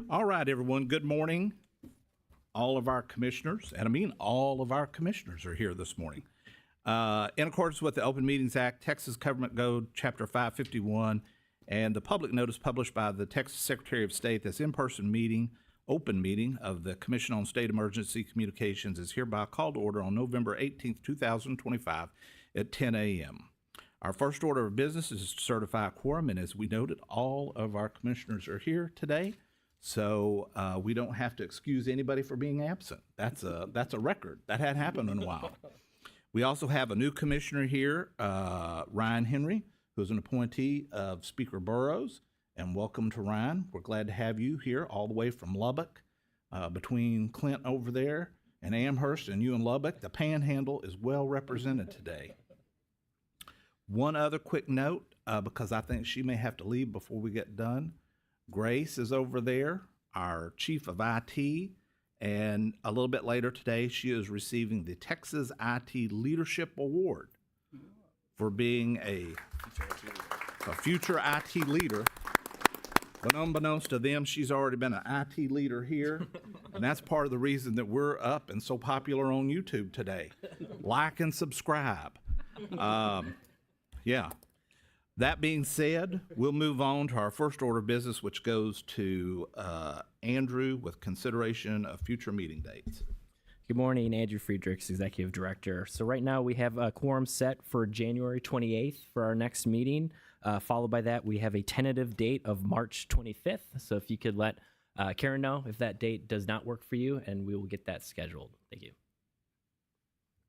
All right, everyone. Good morning. All of our commissioners, and I mean all of our commissioners are here this morning. In accordance with the Open Meetings Act, Texas Government Code, Chapter 551, and the public notice published by the Texas Secretary of State, this in-person meeting, open meeting of the Commission on State Emergency Communications is hereby called to order on November 18th, 2025 at 10 a.m. Our first order of business is to certify a quorum, and as we noted, all of our commissioners are here today, so we don't have to excuse anybody for being absent. That's a record. That hadn't happened in a while. We also have a new commissioner here, Ryan Henry, who's an appointee of Speaker Burrows, and welcome to Ryan. We're glad to have you here all the way from Lubbock, between Clint over there and Amherst and you in Lubbock. The Panhandle is well represented today. One other quick note, because I think she may have to leave before we get done. Grace is over there, our chief of IT, and a little bit later today, she is receiving the Texas IT Leadership Award for being a future IT leader. But unbeknownst to them, she's already been an IT leader here, and that's part of the reason that we're up and so popular on YouTube today. Like and subscribe. Yeah. That being said, we'll move on to our first order of business, which goes to Andrew with consideration of future meeting dates. Good morning, Andrew Friedrichs, Executive Director. So right now we have a quorum set for January 28th for our next meeting. Followed by that, we have a tentative date of March 25th. So if you could let Karen know if that date does not work for you, and we will get that scheduled. Thank you.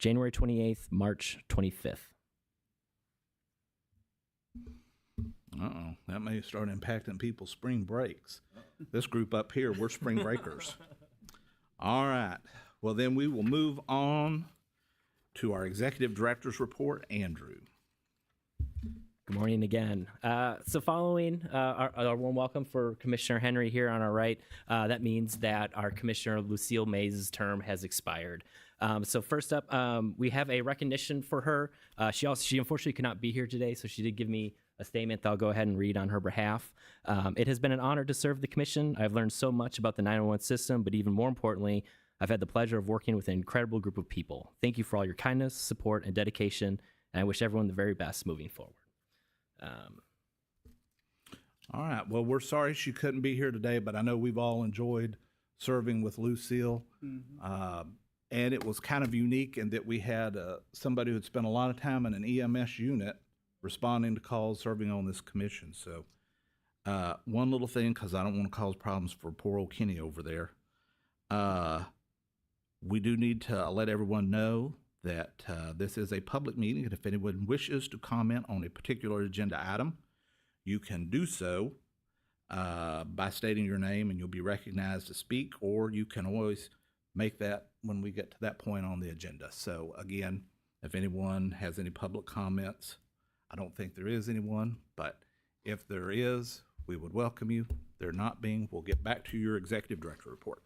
January 28th, March 25th. Uh-oh, that may start impacting people's spring breaks. This group up here, we're spring breakers. All right, well then we will move on to our Executive Director's report. Andrew. Good morning again. So following our warm welcome for Commissioner Henry here on our right, that means that our Commissioner Lucille Mays' term has expired. So first up, we have a recognition for her. She unfortunately could not be here today, so she did give me a statement that I'll go ahead and read on her behalf. It has been an honor to serve the Commission. I've learned so much about the 911 system, but even more importantly, I've had the pleasure of working with an incredible group of people. Thank you for all your kindness, support, and dedication, and I wish everyone the very best moving forward. All right, well, we're sorry she couldn't be here today, but I know we've all enjoyed serving with Lucille. And it was kind of unique in that we had somebody who'd spent a lot of time in an EMS unit responding to calls, serving on this commission. So one little thing, because I don't want to cause problems for poor old Kenny over there, we do need to let everyone know that this is a public meeting, and if anyone wishes to comment on a particular agenda item, you can do so by stating your name, and you'll be recognized to speak, or you can always make that when we get to that point on the agenda. So again, if anyone has any public comments, I don't think there is anyone, but if there is, we would welcome you. There not being, we'll get back to your Executive Director report.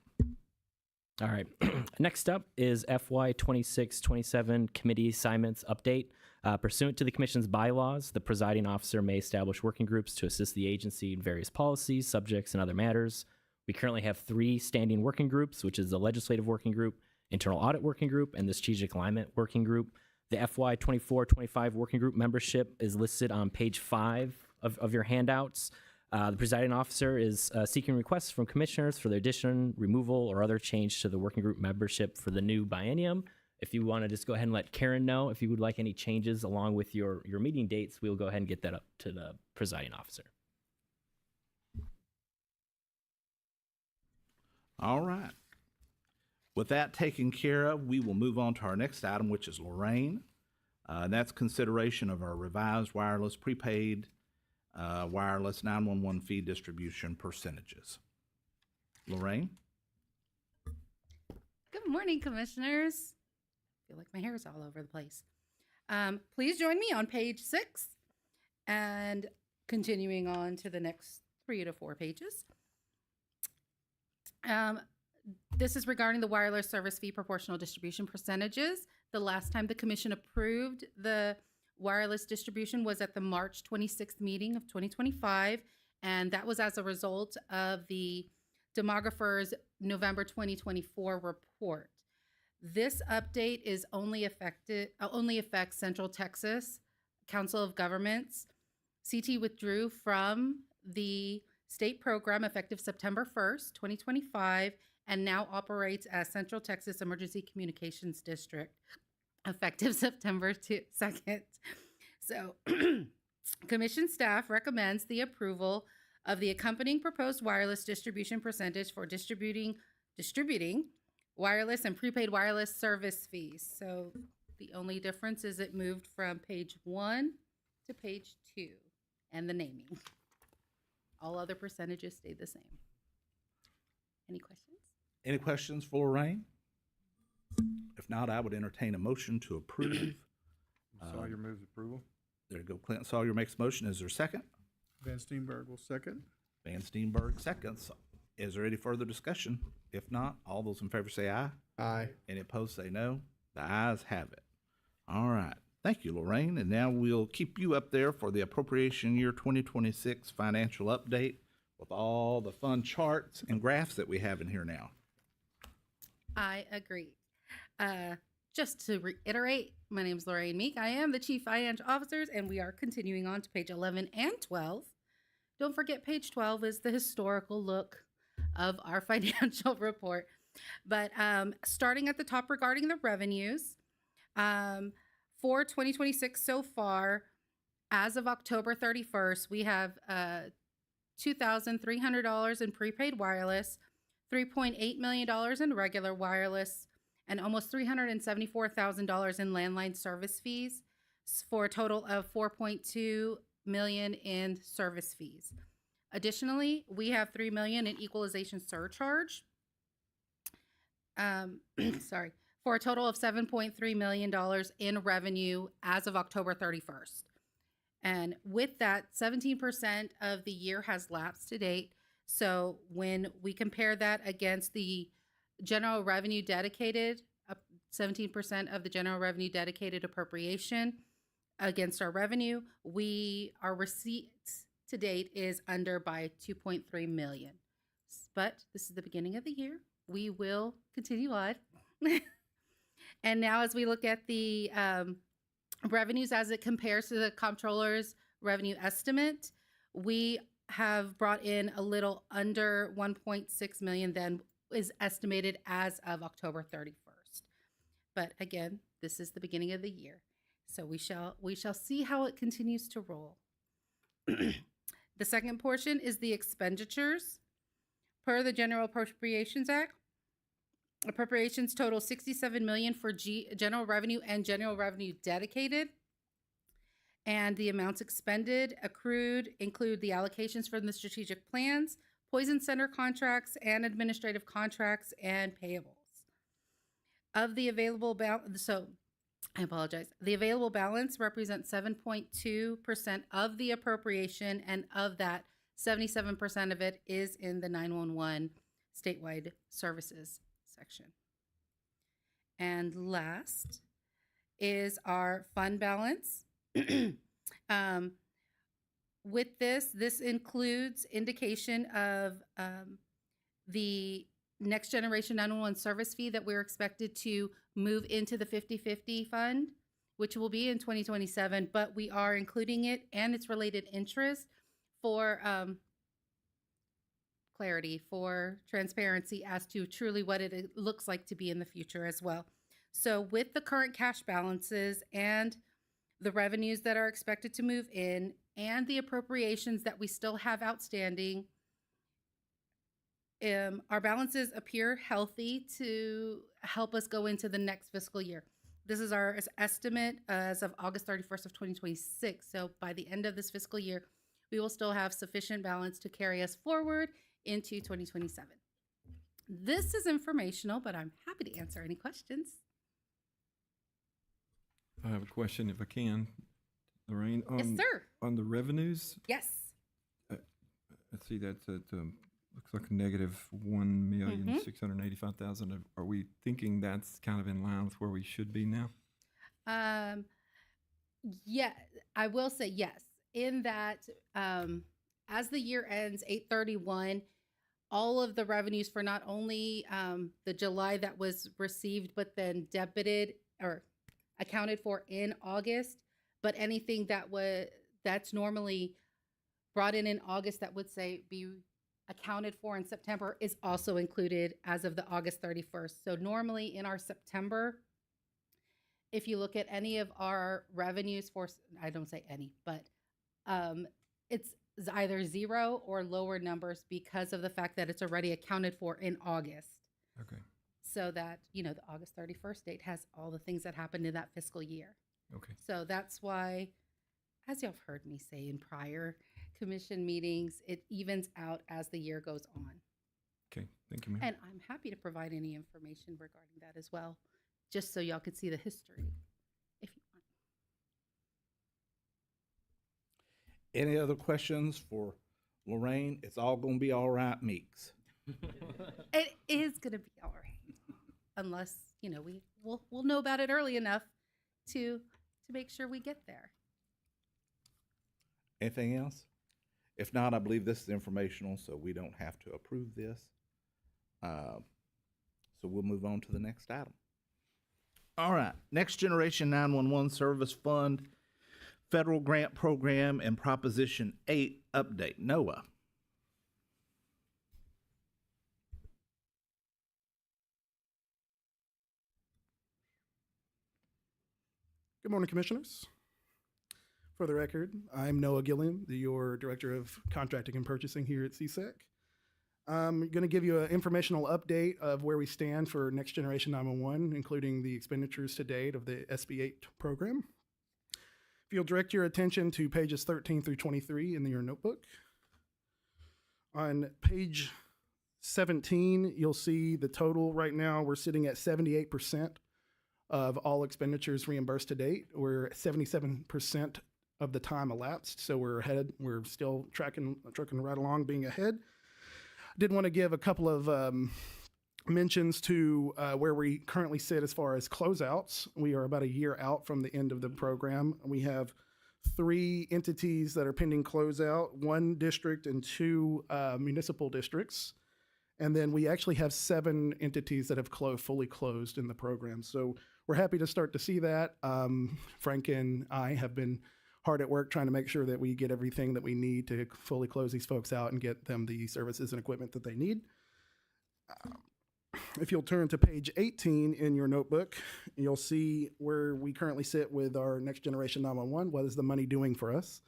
All right. Next up is FY 26-27 committee assignments update. Pursuant to the Commission's bylaws, the presiding officer may establish working groups to assist the agency in various policies, subjects, and other matters. We currently have 3 standing working groups, which is the Legislative Working Group, Internal Audit Working Group, and the Strategic Alignment Working Group. The FY 24-25 working group membership is listed on page 5 of your handouts. The presiding officer is seeking requests from commissioners for the addition, removal, or other change to the working group membership for the new biennium. If you want to just go ahead and let Karen know if you would like any changes along with your meeting dates, we'll go ahead and get that up to the presiding officer. All right. With that taken care of, we will move on to our next item, which is Lorraine. And that's consideration of our revised wireless prepaid wireless 911 fee distribution percentages. Lorraine? Good morning, Commissioners. I feel like my hair is all over the place. Please join me on page 6 and continuing on to the next 3 to 4 pages. This is regarding the wireless service fee proportional distribution percentages. The last time the Commission approved the wireless distribution was at the March 26th meeting of 2025, and that was as a result of the demographer's November 2024 report. This update is only affects Central Texas Council of Governments. CT withdrew from the state program effective September 1st, 2025, and now operates as Central Texas Emergency Communications District effective September 2nd. So, Commission staff recommends the approval of the accompanying proposed wireless distribution percentage for distributing wireless and prepaid wireless service fees. So the only difference is it moved from page 1 to page 2 and the naming. All other percentages stayed the same. Any questions? Any questions for Lorraine? If not, I would entertain a motion to approve. Sawyer moves approval. There you go. Clint Sawyer makes a motion. Is there a second? Van Steenberg will second. Van Steenberg seconds. Is there any further discussion? If not, all those in favor say aye. Aye. Any opposed say no. The ayes have it. All right. Thank you, Lorraine. And now we'll keep you up there for the appropriation year 2026 financial update with all the fun charts and graphs that we have in here now. I agree. Just to reiterate, my name is Lorraine Meek. I am the Chief Financial Officer, and we are continuing on to page 11 and 12. Don't forget, page 12 is the historical look of our financial report. But starting at the top regarding the revenues, for 2026 so far, as of October 31st, we have $2,300 in prepaid wireless, $3.8 million in regular wireless, and almost $374,000 in landline service fees, for a total of $4.2 million in service fees. Additionally, we have $3 million in equalization surcharge. For a total of $7.3 million in revenue as of October 31st. And with that, 17% of the year has lapsed to date. So when we compare that against the general revenue dedicated, 17% of the general revenue dedicated appropriation against our revenue, our receipts to date is under by 2.3 million. But this is the beginning of the year. We will continue on. And now as we look at the revenues as it compares to the comptroller's revenue estimate, we have brought in a little under 1.6 million than is estimated as of October 31st. But again, this is the beginning of the year. So we shall see how it continues to roll. The second portion is the expenditures. Per the General Appropriations Act, appropriations total $67 million for general revenue and general revenue dedicated. And the amounts expended, accrued, include the allocations from the strategic plans, poison center contracts, and administrative contracts and payables. Of the available balance, the available balance represents 7.2% of the appropriation, and of that, 77% of it is in the 911 statewide services section. And last is our fund balance. With this includes indication of the next generation 911 service fee that we're expected to move into the 50/50 fund, which will be in 2027, but we are including it and its related interest for clarity, for transparency as to truly what it looks like to be in the future as well. So with the current cash balances and the revenues that are expected to move in and the appropriations that we still have outstanding, our balances appear healthy to help us go into the next fiscal year. This is our estimate as of August 31st of 2026. So by the end of this fiscal year, we will still have sufficient balance to carry us forward into 2027. This is informational, but I'm happy to answer any questions. I have a question if I can, Lorraine. Yes, sir. On the revenues, Yes. let's see, that's at, looks like negative 1,685,000. Are we thinking that's kind of in line with where we should be now? Yeah, I will say yes. In that, as the year ends 8/31, all of the revenues for not only the July that was received, but then debited or accounted for in August, but anything that's normally brought in August that would say be accounted for in September is also included as of the August 31st. So normally in our September, if you look at any of our revenues for, I don't say any, but it's either zero or lower numbers because of the fact that it's already accounted for in August. Okay, So that, the August 31st date has all the things that happened in that fiscal year. okay. So that's why, as y'all have heard me say in prior commission meetings, it evens out as the year goes on. Okay, thank you, Mayor. And I'm happy to provide any information regarding that as well, just so y'all could see the history if you want. Any other questions for Lorraine? It's all gonna be all right, Meeks. It is going to be all right, unless we'll know about it early enough to make sure we get there. Anything else? If not, I believe this is informational, so we don't have to approve this. So we'll move on to the next item. All right, Next Generation 911 Service Fund, Federal Grant Program, and Proposition 8 update. Noah. Good morning, Commissioners. For the record, I'm Noah Gilliam, your Director of Contracting and Purchasing here at CSEC. I'm going to give you an informational update of where we stand for Next Generation 911, including the expenditures to date of the SB 8 program. If you'll direct your attention to pages 13 through 23 in your notebook. On page 17, you'll see the total right now. We're sitting at 78% of all expenditures reimbursed to date. We're at 77% of the time elapsed, so we're ahead. We're still trucking right along, being ahead. Did want to give a couple of mentions to where we currently sit as far as closeouts. We are about a year out from the end of the program. We have 3 entities that are pending closeout, 1 district and 2 municipal districts. And then we actually have 7 entities that have fully closed in the program. So we're happy to start to see that. Frank and I have been hard at work trying to make sure that we get everything that we need to fully close these folks out and get them the services and equipment that they need. If you'll turn to page 18 in your notebook, you'll see where we currently sit with our Next Generation 911. What is the money doing for us?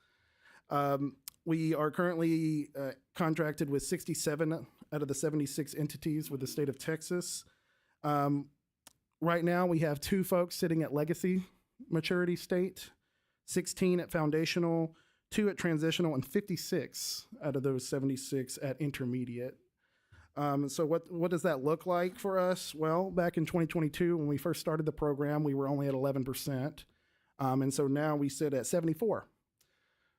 We are currently contracted with 67 out of the 76 entities with the state of Texas. Right now, we have 2 folks sitting at legacy maturity state, 16 at foundational, 2 at transitional, and 56 out of those 76 at intermediate. So what does that look like for us? Well, back in 2022, when we first started the program, we were only at 11%. And so now we sit at 74.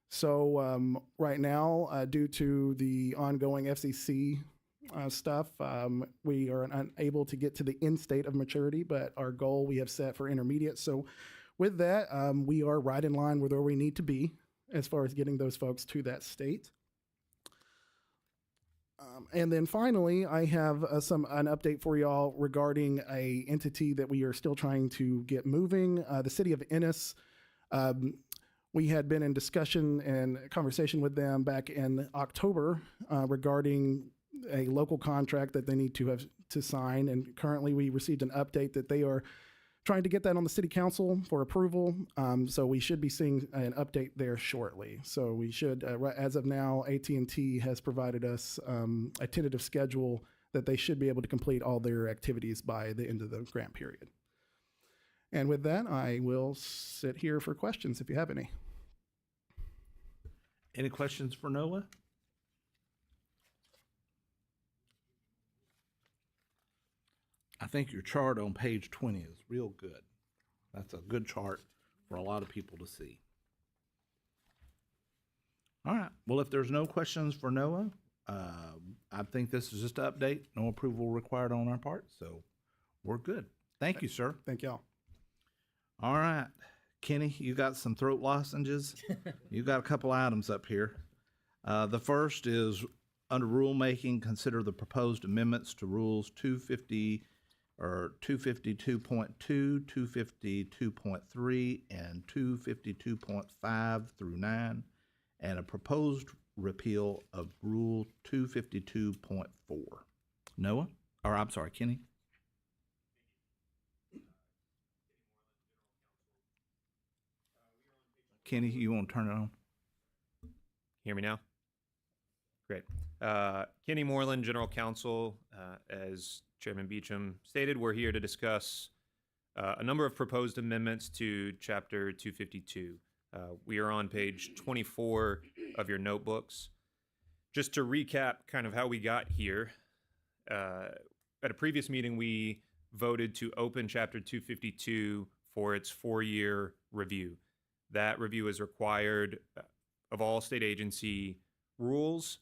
So right now, due to the ongoing FCC stuff, we are unable to get to the end state of maturity, but our goal we have set for intermediate. So with that, we are right in line with where we need to be as far as getting those folks to that state. And then finally, I have an update for y'all regarding a entity that we are still trying to get moving. The city of Ennis. We had been in discussion and conversation with them back in October regarding a local contract that they need to have to sign. And currently, we received an update that they are trying to get that on the city council for approval. So we should be seeing an update there shortly. So we should, as of now, AT&T has provided us a tentative schedule that they should be able to complete all their activities by the end of the grant period. And with that, I will sit here for questions if you have any. Any questions for Noah? I think your chart on page 20 is real good. That's a good chart for a lot of people to see. All right. Well, if there's no questions for Noah, I think this is just an update. No approval required on our part, so we're good. Thank you, sir. Thank y'all. All right. Kenny, you got some throat lozenges? You got a couple items up here. The first is Under rulemaking, consider the proposed amendments to Rules 250 or 252.2, 252.3, and 252.5 through 9, and a proposed repeal of Rule 252.4. Noah? Or I'm sorry, Kenny? Kenny, you want to turn it on? Hear me now? Great. Kenny Moreland, General Counsel. As Chairman Beecham stated, we're here to discuss a number of proposed amendments to Chapter 252. We are on page 24 of your notebooks. Just to recap kind of how we got here, at a previous meeting, we voted to open Chapter 252 for its 4-year review. That review is required of all state agency rules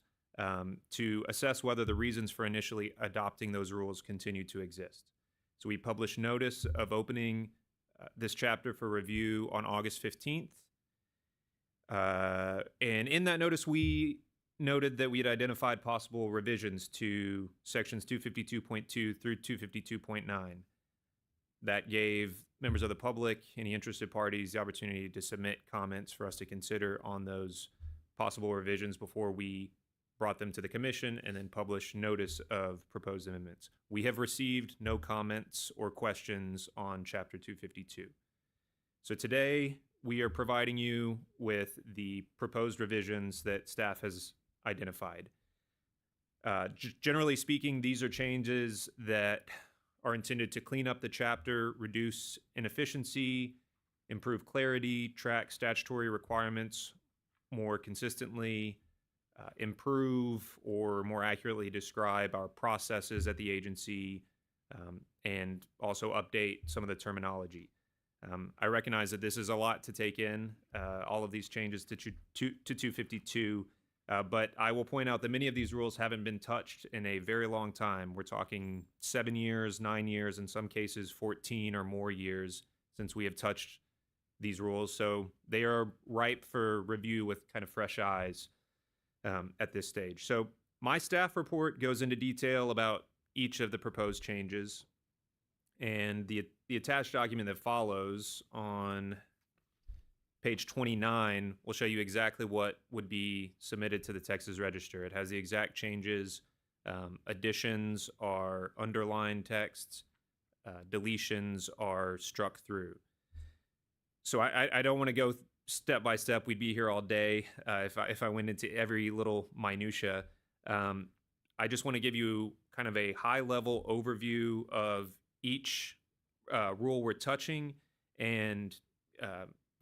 to assess whether the reasons for initially adopting those rules continue to exist. So we published notice of opening this chapter for review on August 15th. And in that notice, we noted that we had identified possible revisions to sections 252.2 through 252.9 that gave members of the public, any interested parties, the opportunity to submit comments for us to consider on those possible revisions before we brought them to the commission and then published notice of proposed amendments. We have received no comments or questions on Chapter 252. So today, we are providing you with the proposed revisions that staff has identified. Generally speaking, these are changes that are intended to clean up the chapter, reduce inefficiency, improve clarity, track statutory requirements more consistently, improve or more accurately describe our processes at the agency, and also update some of the terminology. I recognize that this is a lot to take in, all of these changes to 252, but I will point out that many of these rules haven't been touched in a very long time. We're talking 7 years, 9 years, in some cases 14 or more years since we have touched these rules. So they are ripe for review with kind of fresh eyes at this stage. So my staff report goes into detail about each of the proposed changes, and the attached document that follows on page 29 will show you exactly what would be submitted to the Texas Register. It has the exact changes. Additions are underlined texts. Deletions are struck through. So I don't want to go step by step. We'd be here all day if I went into every little minutia. I just want to give you kind of a high-level overview of each rule we're touching and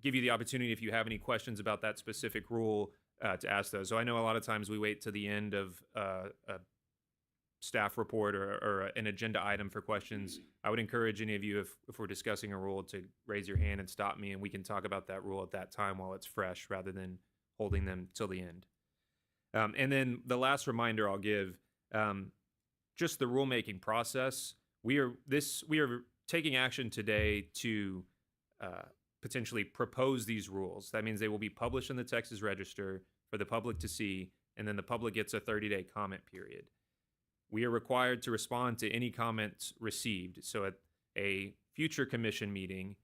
give you the opportunity, if you have any questions about that specific rule, to ask those. So I know a lot of times we wait to the end of a staff report or an agenda item for questions. I would encourage any of you, if we're discussing a rule, to raise your hand and stop me, and we can talk about that rule at that time while it's fresh rather than holding them till the end. And then the last reminder I'll give, just the rulemaking process. We are taking action today to potentially propose these rules. That means they will be published in the Texas Register for the public to see, and then the public gets a 30-day comment period. We are required to respond to any comments received. So at a future commission meeting,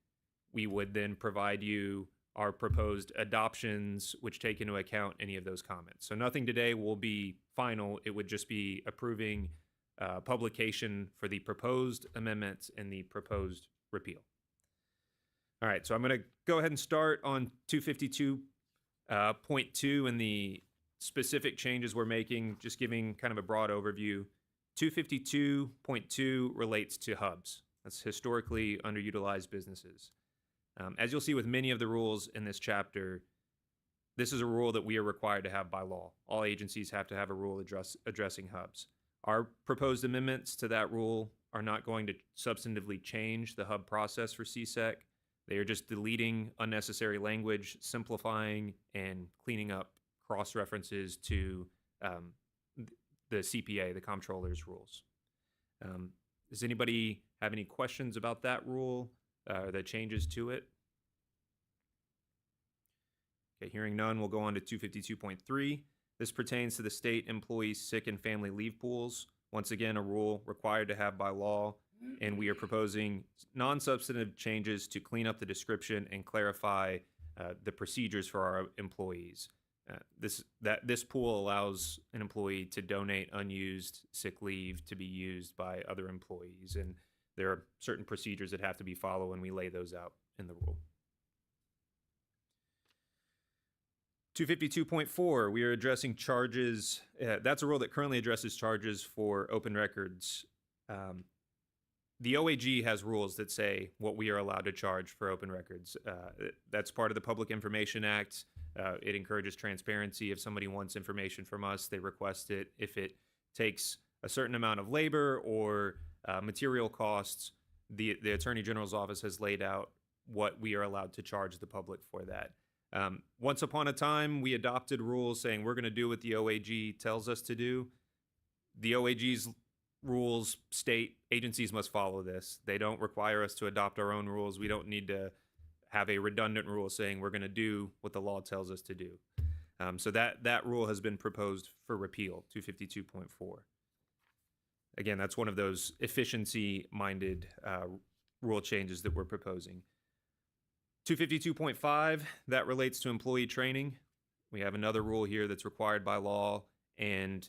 we would then provide you our proposed adoptions, which take into account any of those comments. So nothing today will be final. It would just be approving publication for the proposed amendments and the proposed repeal. All right, so I'm going to go ahead and start on 252.2 and the specific changes we're making, just giving kind of a broad overview. 252.2 relates to hubs. That's historically underutilized businesses. As you'll see with many of the rules in this chapter, this is a rule that we are required to have by law. All agencies have to have a rule addressing hubs. Our proposed amendments to that rule are not going to substantively change the hub process for CSEC. They are just deleting unnecessary language, simplifying, and cleaning up cross-references to the CPA, the comptroller's rules. Does anybody have any questions about that rule or the changes to it? Okay, hearing none, we'll go on to 252.3. This pertains to the state employees' sick and family leave pools. Once again, a rule required to have by law, and we are proposing non-substantive changes to clean up the description and clarify the procedures for our employees. This pool allows an employee to donate unused sick leave to be used by other employees, and there are certain procedures that have to be followed, and we lay those out in the rule. 252.4, we are addressing charges. That's a rule that currently addresses charges for open records. The OAG has rules that say what we are allowed to charge for open records. That's part of the Public Information Act. It encourages transparency. If somebody wants information from us, they request it. If it takes a certain amount of labor or material costs, the Attorney General's office has laid out what we are allowed to charge the public for that. Once upon a time, we adopted rules saying we're going to do what the OAG tells us to do. The OAG's rules state agencies must follow this. They don't require us to adopt our own rules. We don't need to have a redundant rule saying we're going to do what the law tells us to do. So that rule has been proposed for repeal, 252.4. Again, that's one of those efficiency-minded rule changes that we're proposing. 252.5, that relates to employee training. We have another rule here that's required by law, and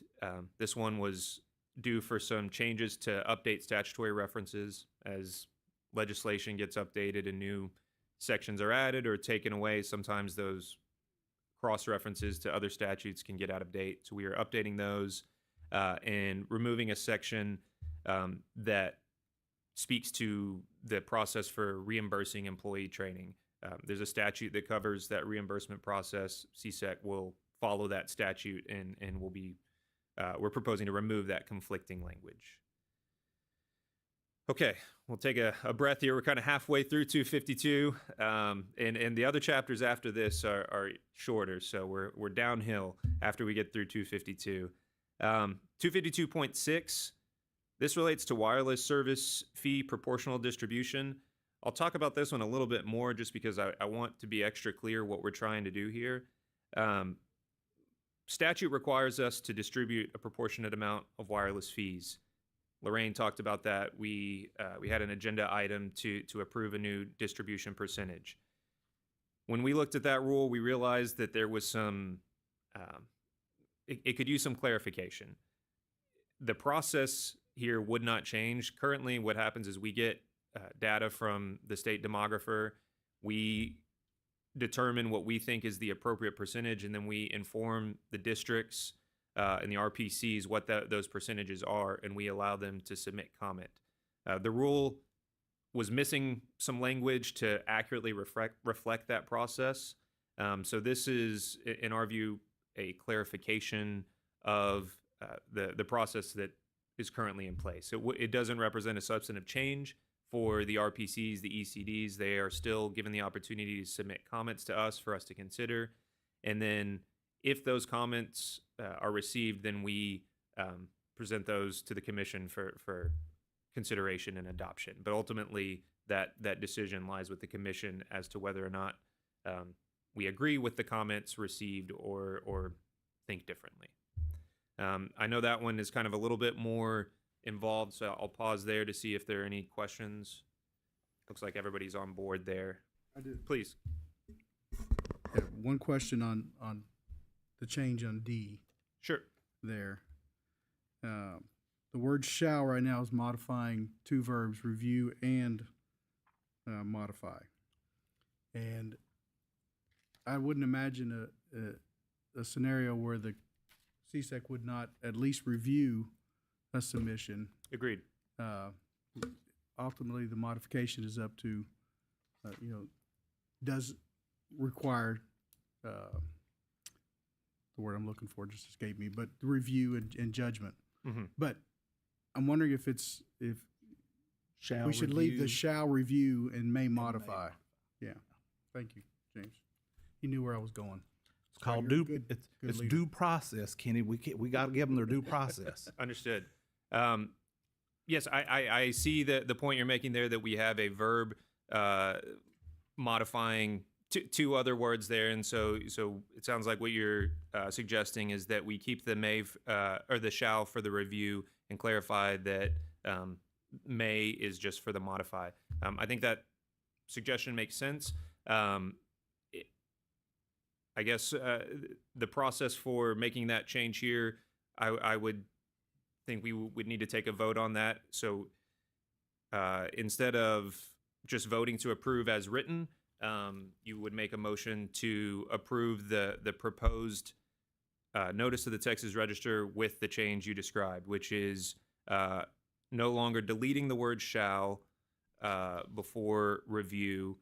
this one was due for some changes to update statutory references as legislation gets updated and new sections are added or taken away. Sometimes those cross-references to other statutes can get out of date. So we are updating those and removing a section that speaks to the process for reimbursing employee training. There's a statute that covers that reimbursement process. CSEC will follow that statute and will be, we're proposing to remove that conflicting language. Okay, we'll take a breath here. We're kind of halfway through 252, and the other chapters after this are shorter, so we're downhill after we get through 252. 252.6, this relates to wireless service fee proportional distribution. I'll talk about this one a little bit more just because I want to be extra clear what we're trying to do here. Statute requires us to distribute a proportionate amount of wireless fees. Lorraine talked about that. We had an agenda item to approve a new distribution percentage. When we looked at that rule, we realized that there was some, it could use some clarification. The process here would not change. Currently, what happens is we get data from the state demographer. We determine what we think is the appropriate percentage, and then we inform the districts and the RPCs what those percentages are, and we allow them to submit comment. The rule was missing some language to accurately reflect that process. So this is, in our view, a clarification of the process that is currently in place. It doesn't represent a substantive change for the RPCs, the ECDs. They are still given the opportunity to submit comments to us for us to consider. And then if those comments are received, then we present those to the commission for consideration and adoption. But ultimately, that decision lies with the commission as to whether or not we agree with the comments received or think differently. I know that one is kind of a little bit more involved, so I'll pause there to see if there are any questions. Looks like everybody's on board there. I did. Please. Yeah, one question on the change on D Sure. there. The word shall right now is modifying two verbs, review and modify. And I wouldn't imagine a scenario where the CSEC would not at least review a submission. Agreed. Ultimately, the modification is up to, does require, the word I'm looking for just escaped me, but review and judgment. Mm-hmm. But I'm wondering if we should leave the shall review and may modify. Yeah. Thank you, James. You knew where I was going. It's called You're a due. good It's leader. due process, Kenny. We got to give them their due process. Understood. Yes, I see the point you're making there, that we have a verb modifying two other words there, and so it sounds like what you're suggesting is that we keep the may or the shall for the review and clarify that may is just for the modify. I think that suggestion makes sense. I guess the process for making that change here, I would think we would need to take a vote on that. So instead of just voting to approve as written, you would make a motion to approve the proposed notice to the Texas Register with the change you described, which is no longer deleting the word shall before review,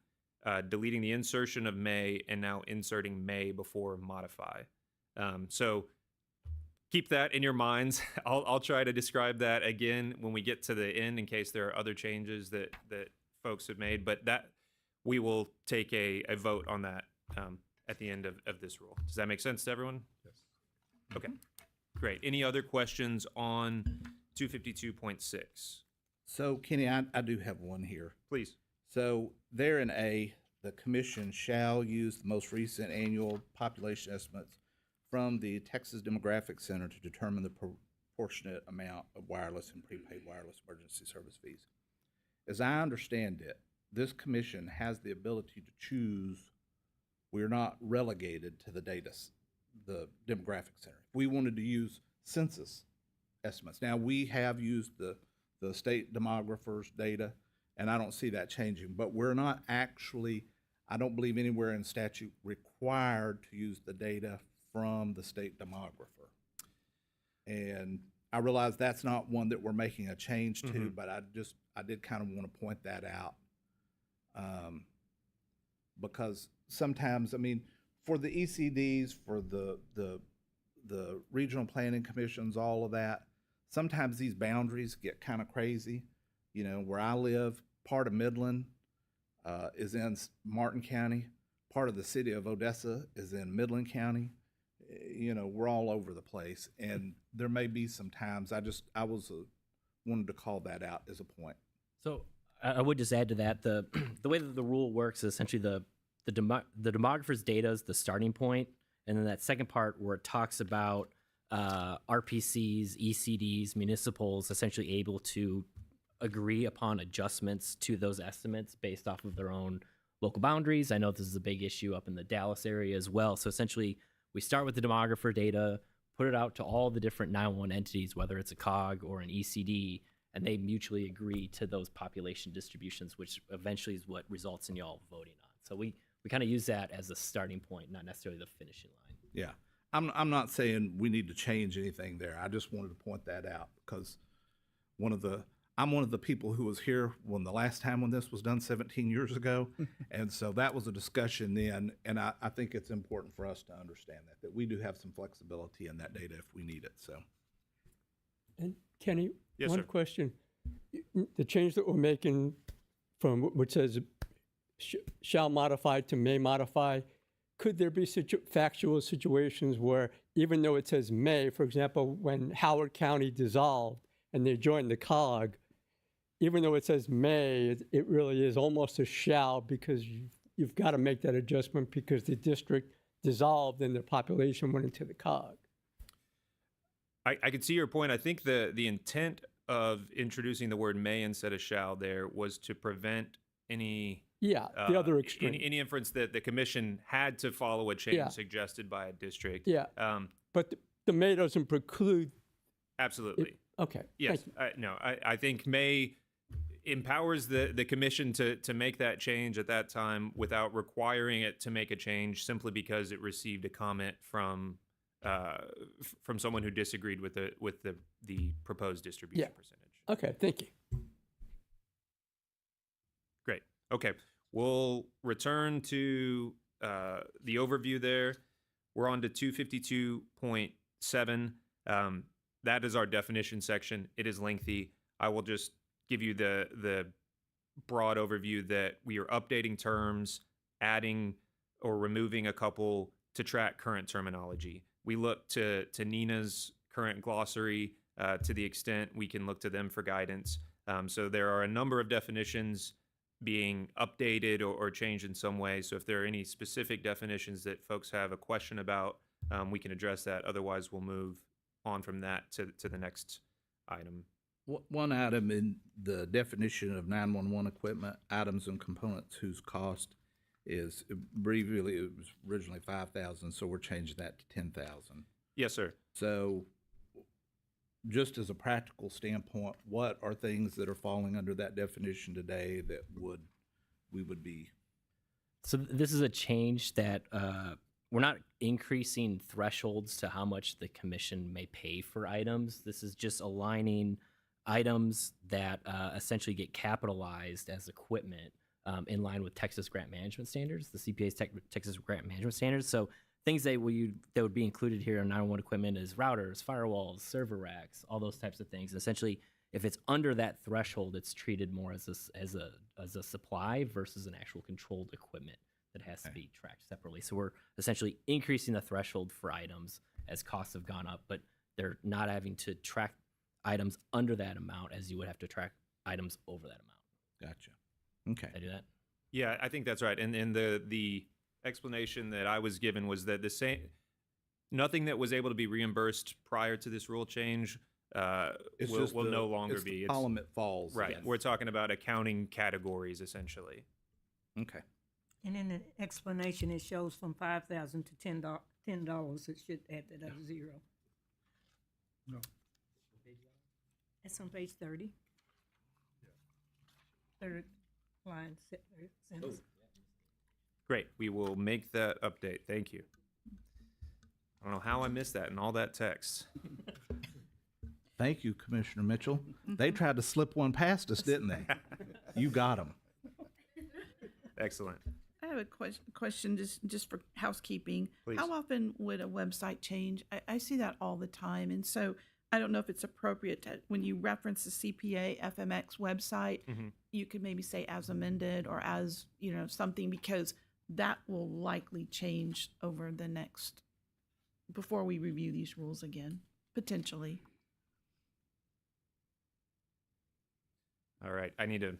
deleting the insertion of may, and now inserting may before modify. So keep that in your minds. I'll try to describe that again when we get to the end in case there are other changes that folks have made, but that we will take a vote on that at the end of this rule. Does that make sense to everyone? Yes. Okay, great. Any other questions on 252.6? So Kenny, I do have one here. Please. So there in A, the commission shall use the most recent annual population estimates from the Texas Demographic Center to determine the proportionate amount of wireless and prepaid wireless emergency service fees. As I understand it, this commission has the ability to choose. We're not relegated to the the demographic center. If we wanted to use census estimates. Now, we have used the state demographer's data, and I don't see that changing, but we're not actually, I don't believe anywhere in statute required to use the data from the state demographer. And I realize that's not one that we're making a change to, but I did kind of want to point that out. Because sometimes, I mean, for the ECDs, for the regional planning commissions, all of that, sometimes these boundaries get kind of crazy. You know, where I live, part of Midland is in Martin County. Part of the city of Odessa is in Midland County. You know, we're all over the place, and there may be some times I wanted to call that out as a point. So I would just add to that the way that the rule works is essentially the demographer's data is the starting point, and then that second part where it talks about RPCs, ECDs, municipals essentially able to agree upon adjustments to those estimates based off of their own local boundaries. I know this is a big issue up in the Dallas area as well. So essentially, we start with the demographer data, put it out to all the different 911 entities, whether it's a COG or an ECD, and they mutually agree to those population distributions, which eventually is what results in y'all voting on. So we kind of use that as a starting point, not necessarily the finishing line. Yeah, I'm not saying we need to change anything there. I just wanted to point that out because I'm one of the people who was here when the last time when this was done 17 years ago, and so that was a discussion then, and I think it's important for us to understand that we do have some flexibility in that data if we need it. So, And Kenny, Yes, one sir. question. The change that we're making from which says shall modify to may modify, could there be factual situations where even though it says may, for example, when Howard County dissolved and they joined the COG, even though it says may, it really is almost a shall because you've got to make that adjustment because the district dissolved and the population went into the COG. I can see your point. I think the intent of introducing the word may instead of shall there was to prevent any Yeah, the other extreme. any inference that the commission had to follow a change Yeah. suggested by a district. Yeah, but the may doesn't preclude. Absolutely. Okay. Yes. thank you. I think may empowers the commission to make that change at that time without requiring it to make a change simply because it received a comment from someone who disagreed with the proposed distribution Yeah. percentage. Okay, thank you. Great. Okay. We'll return to the overview there. We're on to 252.7. That is our definition section. It is lengthy. I will just give you the broad overview that we are updating terms, adding or removing a couple to track current terminology. We look to Nina's current glossary to the extent we can look to them for guidance. So there are a number of definitions being updated or changed in some way. So if there are any specific definitions that folks have a question about, we can address that. Otherwise, we'll move on from that to the next item. One item in the definition of 911 equipment, items and components whose cost is, briefly, it was originally 5,000, so we're changing that to 10,000. Yes, sir. So just as a practical standpoint, what are things that are falling under that definition today that we would be? So this is a change that we're not increasing thresholds to how much the commission may pay for items. This is just aligning items that essentially get capitalized as equipment in line with Texas grant management standards, the CPA's Texas grant management standards. So things that would be included here in 911 equipment is routers, firewalls, server racks, all those types of things. Essentially, if it's under that threshold, it's treated more as a supply versus an actual controlled equipment that has to be tracked separately. So we're essentially increasing the threshold for items as costs have gone up, but they're not having to track items under that amount as you would have to track items over that amount. Gotcha. Okay. Did I do that? Yeah, I think that's right. And the explanation that I was given was that nothing that was able to be reimbursed prior to this rule change will no longer it's be. The column it falls. Right. in. We're talking about accounting categories essentially. Okay. And in the explanation, it shows from 5,000 to $10. It should add that up to zero. No. It's on page 30. Third line sentence. Great. We will make that update. Thank you. I don't know how I missed that in all that text. Thank you, Commissioner Mitchell. They tried to slip one past us, didn't they? You got them. Excellent. I have a question just for housekeeping. Please. How often would a website change? I see that all the time. And so I don't know if it's appropriate to, when you reference the CPA FMX website, you could maybe say as amended or as, something, because that will likely change over the next, before we review these rules again, potentially. All right. I need to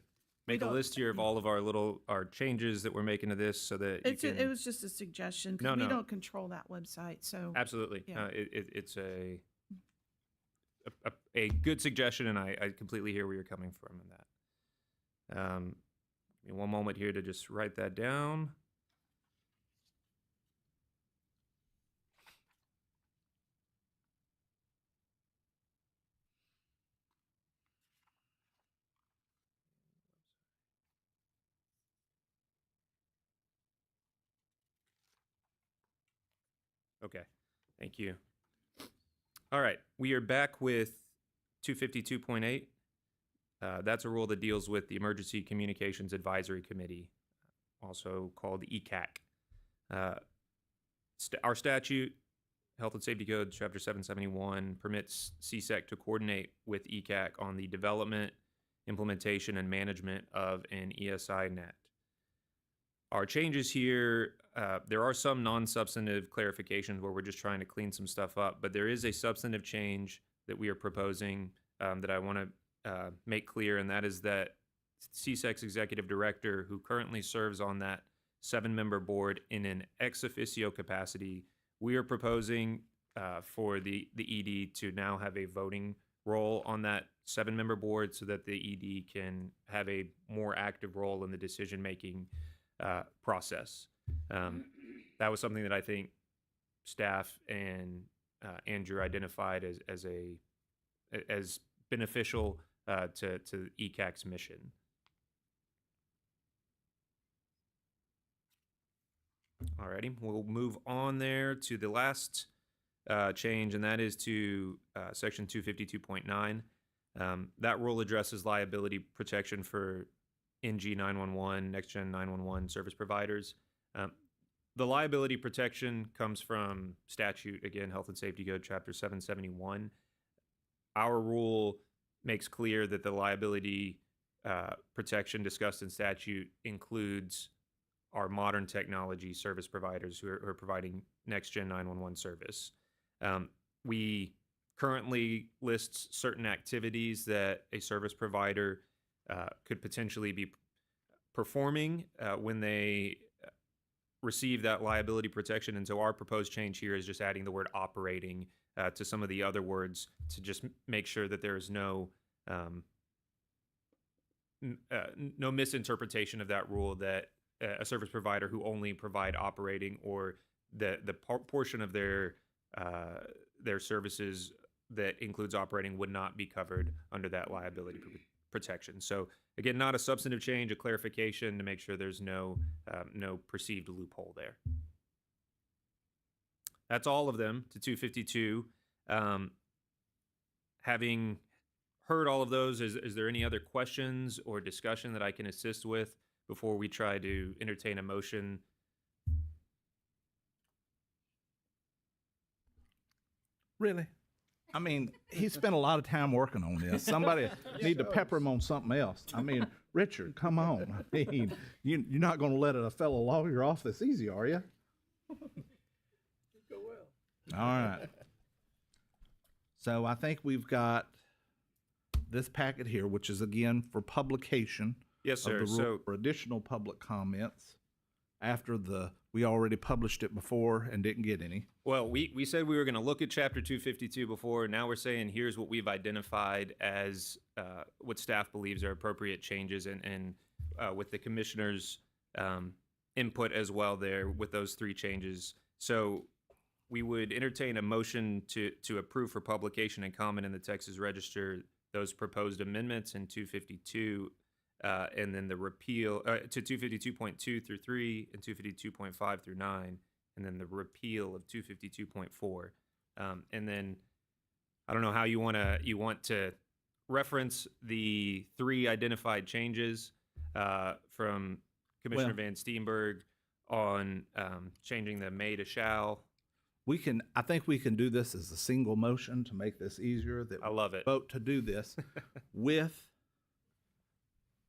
make a don't- list here of all of our changes that we're making to this so that you can. It was just a suggestion No, because we no. don't control that website. So Absolutely. Yeah. It's a good suggestion, and I completely hear where you're coming from in that. Give me one moment here to just write that down. Okay, thank you. All right, we are back with 252.8. That's a rule that deals with the Emergency Communications Advisory Committee, also called ECAC. Our statute, Health and Safety Code, Chapter 771, permits CSEC to coordinate with ECAC on the development, implementation, and management of an ESI net. Our changes here, there are some non-substantive clarifications where we're just trying to clean some stuff up, but there is a substantive change that we are proposing that I want to make clear, and that is that CSEC's executive director, who currently serves on that 7-member board in an ex officio capacity, we are proposing for the ED to now have a voting role on that 7-member board so that the ED can have a more active role in the decision-making process. That was something that I think staff and Andrew identified as beneficial to ECAC's mission. Alrighty, we'll move on there to the last change, and that is to section 252.9. That rule addresses liability protection for NG 911, Next Gen 911 service providers. The liability protection comes from statute, again, Health and Safety Code, Chapter 771. Our rule makes clear that the liability protection discussed in statute includes our modern technology service providers who are providing Next Gen 911 service. We currently list certain activities that a service provider could potentially be performing when they receive that liability protection. And so our proposed change here is just adding the word operating to some of the other words to just make sure that there is no no misinterpretation of that rule, that a service provider who only provide operating or the portion of their services that includes operating would not be covered under that liability protection. So again, not a substantive change, a clarification to make sure there's no perceived loophole there. That's all of them to 252. Having heard all of those, is there any other questions or discussion that I can assist with before we try to entertain a motion? Really? I mean, he spent a lot of time working on this. Somebody need to pepper him on something else. I mean, Richard, come on. I mean, you're not going to let a fellow lawyer off this easy, are you? All right. So I think we've got this packet here, which is again for publication. Yes, sir. Of the rule for additional public comments after we already published it before and didn't get any. Well, we said we were going to look at Chapter 252 before, and now we're saying here's what we've identified as what staff believes are appropriate changes, and with the commissioner's input as well there with those three changes. So we would entertain a motion to approve for publication and comment in the Texas Register those proposed amendments in 252, and then the repeal to 252.2 through 3 and 252.5 through 9, and then the repeal of 252.4. And then I don't know how you want to reference the three identified changes from Commissioner Van Steenberg on changing the may to shall. I think we can do this as a single motion to make this easier. That I love it. Vote to do this with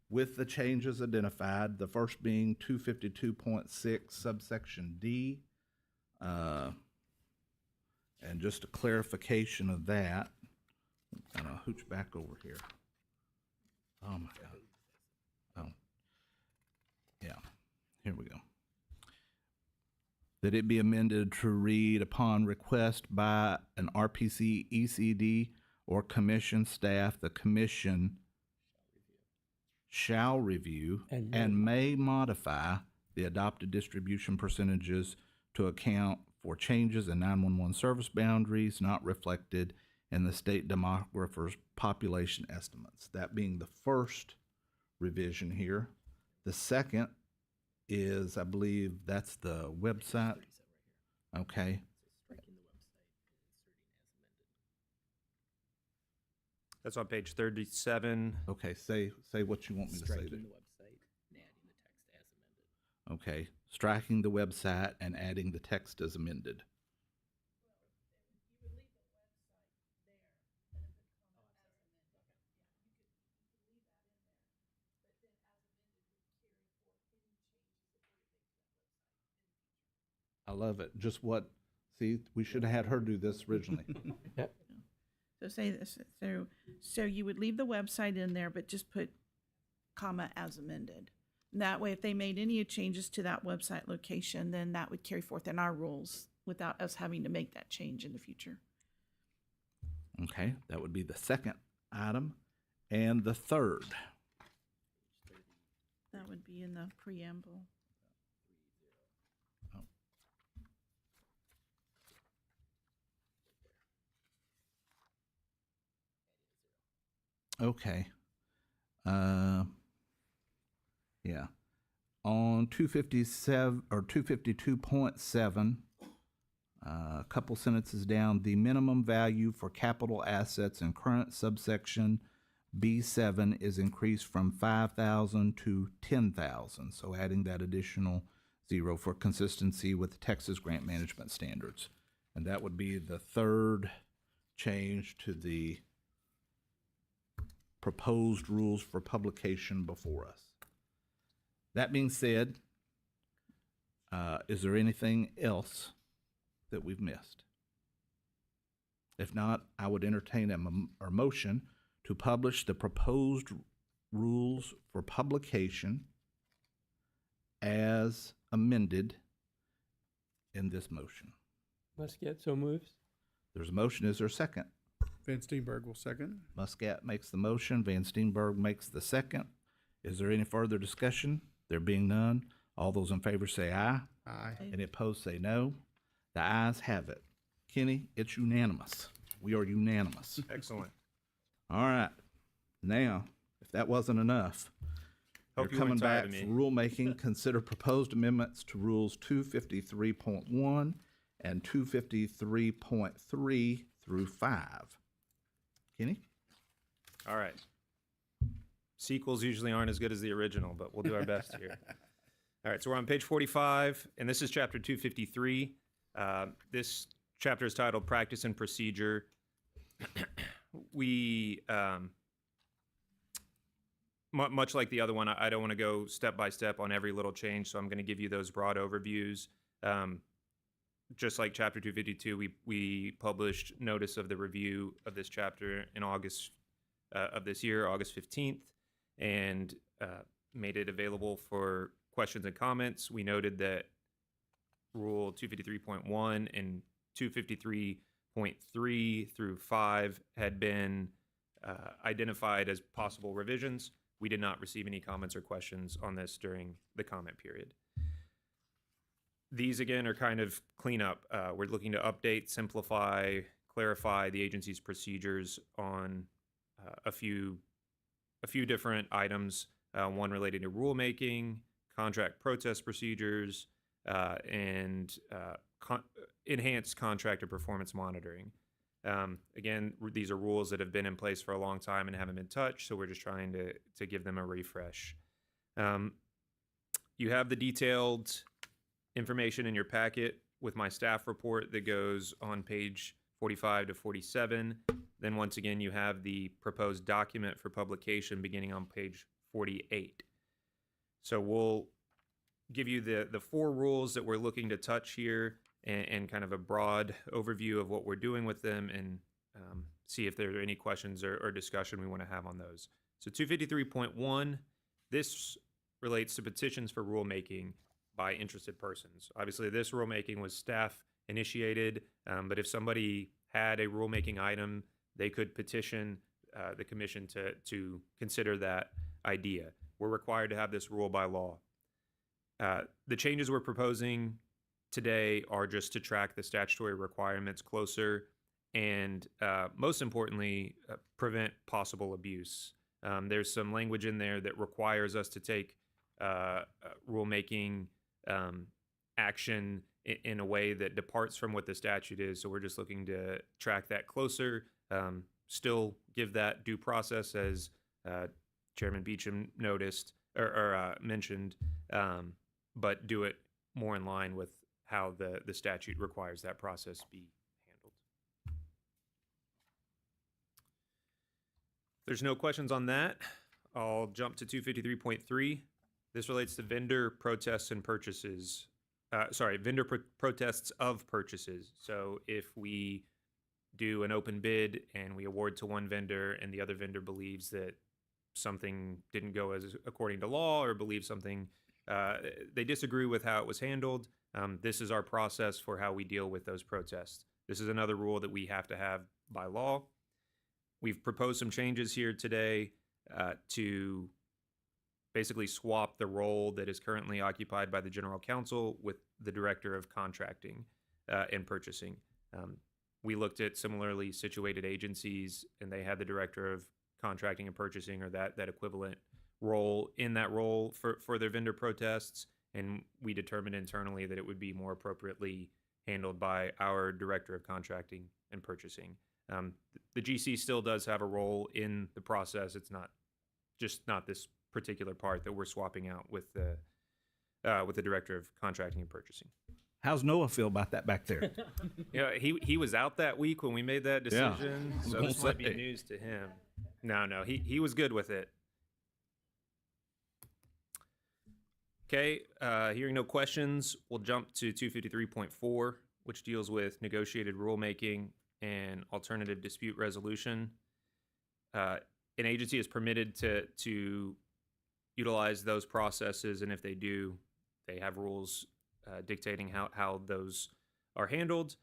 the changes identified. The first being 252.6 subsection D, and just a clarification of that. Kind of hooch back over here. Oh my God. Oh, yeah. Here we go. That it be amended to read, upon request by an RPC, ECD, or commission staff, the commission shall review and may modify the adopted distribution percentages to account for changes in 911 service boundaries not reflected in the state demographer's population estimates. That being the first revision here. The second is, I believe that's the website. Okay. That's on page 37. Okay, say what you want me to say there. Striking the website and adding the text as amended. Okay, striking the website and adding the text as amended. I love it. Just what, see, we should have had her do this originally. So say this, so you would leave the website in there, but just put comma as amended. And that way, if they made any changes to that website location, then that would carry forth in our rules without us having to make that change in the future. Okay, that would be the second item. And the third. That would be in the preamble. Okay. Yeah. On 257 or 252.7, a couple sentences down, the minimum value for capital assets in current subsection B7 is increased from 5,000 to 10,000. So adding that additional zero for consistency with the Texas grant management standards. And that would be the third change to the proposed rules for publication before us. That being said, is there anything else that we've missed? If not, I would entertain a motion to publish the proposed rules for publication as amended in this motion? Muscat so moves. There's a motion. Is there a second? Van Steenberg will second. Muscat makes the motion. Van Steenberg makes the second. Is there any further discussion? There being none, all those in favor say aye. Aye. Any opposed say no. The ayes have it. Kenny, it's unanimous. We are unanimous. Excellent. All right. Now, if that wasn't enough, Hope you're you weren't coming tired back of me. for rulemaking. Consider proposed amendments to Rules 253.1 and 253.3 through 5. Kenny? All right. Sequels usually aren't as good as the original, but we'll do our best here. All right, so we're on page 45, and this is chapter 253. This chapter is titled Practice and Procedure. We, much like the other one, I don't want to go step by step on every little change, so I'm going to give you those broad overviews. Just like chapter 252, we published notice of the review of this chapter in August of this year, August 15th, and made it available for questions and comments. We noted that Rule 253.1 and 253.3 through 5 had been identified as possible revisions. We did not receive any comments or questions on this during the comment period. These, again, are kind of cleanup. We're looking to update, simplify, clarify the agency's procedures on a few different items, one related to rulemaking, contract protest procedures, and enhanced contractor performance monitoring. Again, these are rules that have been in place for a long time and haven't been touched, so we're just trying to give them a refresh. You have the detailed information in your packet with my staff report that goes on page 45 to 47. Then once again, you have the proposed document for publication beginning on page 48. So we'll give you the four rules that we're looking to touch here and kind of a broad overview of what we're doing with them, and see if there are any questions or discussion we want to have on those. So 253.1, this relates to petitions for rulemaking by interested persons. Obviously, this rulemaking was staff initiated, but if somebody had a rulemaking item, they could petition the commission to consider that idea. We're required to have this rule by law. The changes we're proposing today are just to track the statutory requirements closer and, most importantly, prevent possible abuse. There's some language in there that requires us to take rulemaking action in a way that departs from what the statute is. So we're just looking to track that closer, still give that due process as Chairman Beecham noticed or mentioned, but do it more in line with how the statute requires that process be handled. If there's no questions on that, I'll jump to 253.3. This relates to vendor protests and purchases. Protests of purchases. So if we do an open bid and we award to one vendor and the other vendor believes that something didn't go as according to law or believes something, they disagree with how it was handled, this is our process for how we deal with those protests. This is another rule that we have to have by law. We've proposed some changes here today to basically swap the role that is currently occupied by the general counsel with the director of contracting and purchasing. We looked at similarly situated agencies, and they had the director of contracting and purchasing, or that equivalent role in that role for their vendor protests, and we determined internally that it would be more appropriately handled by our director of contracting and purchasing. The GC still does have a role in the process. It's not this particular part that we're swapping out with the director of contracting and purchasing. How's Noah feel about that back there? Yeah, he was out that week when we made that Yeah. decision, I was so gonna this might be say. news to him. No, he was good with it. Okay, hearing no questions, we'll jump to 253.4, which deals with negotiated rulemaking and alternative dispute resolution. An agency is permitted to utilize those processes, and if they do, they have rules dictating how those are handled.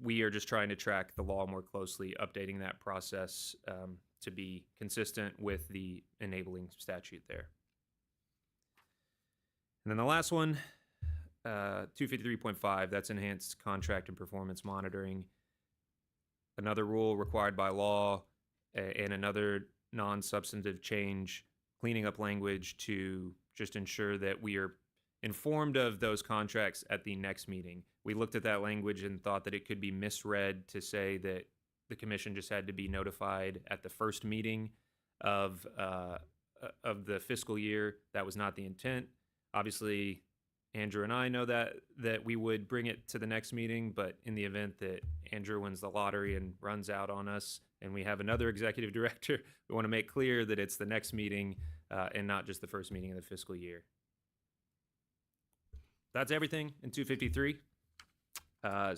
We are just trying to track the law more closely, updating that process to be consistent with the enabling statute there. And then the last one, 253.5, that's enhanced contract and performance monitoring. Another rule required by law and another non-substantive change, cleaning up language to just ensure that we are informed of those contracts at the next meeting. We looked at that language and thought that it could be misread to say that the commission just had to be notified at the first meeting of the fiscal year. That was not the intent. Obviously, Andrew and I know that we would bring it to the next meeting, but in the event that Andrew wins the lottery and runs out on us and we have another executive director, we want to make clear that it's the next meeting and not just the first meeting of the fiscal year. That's everything in 253. I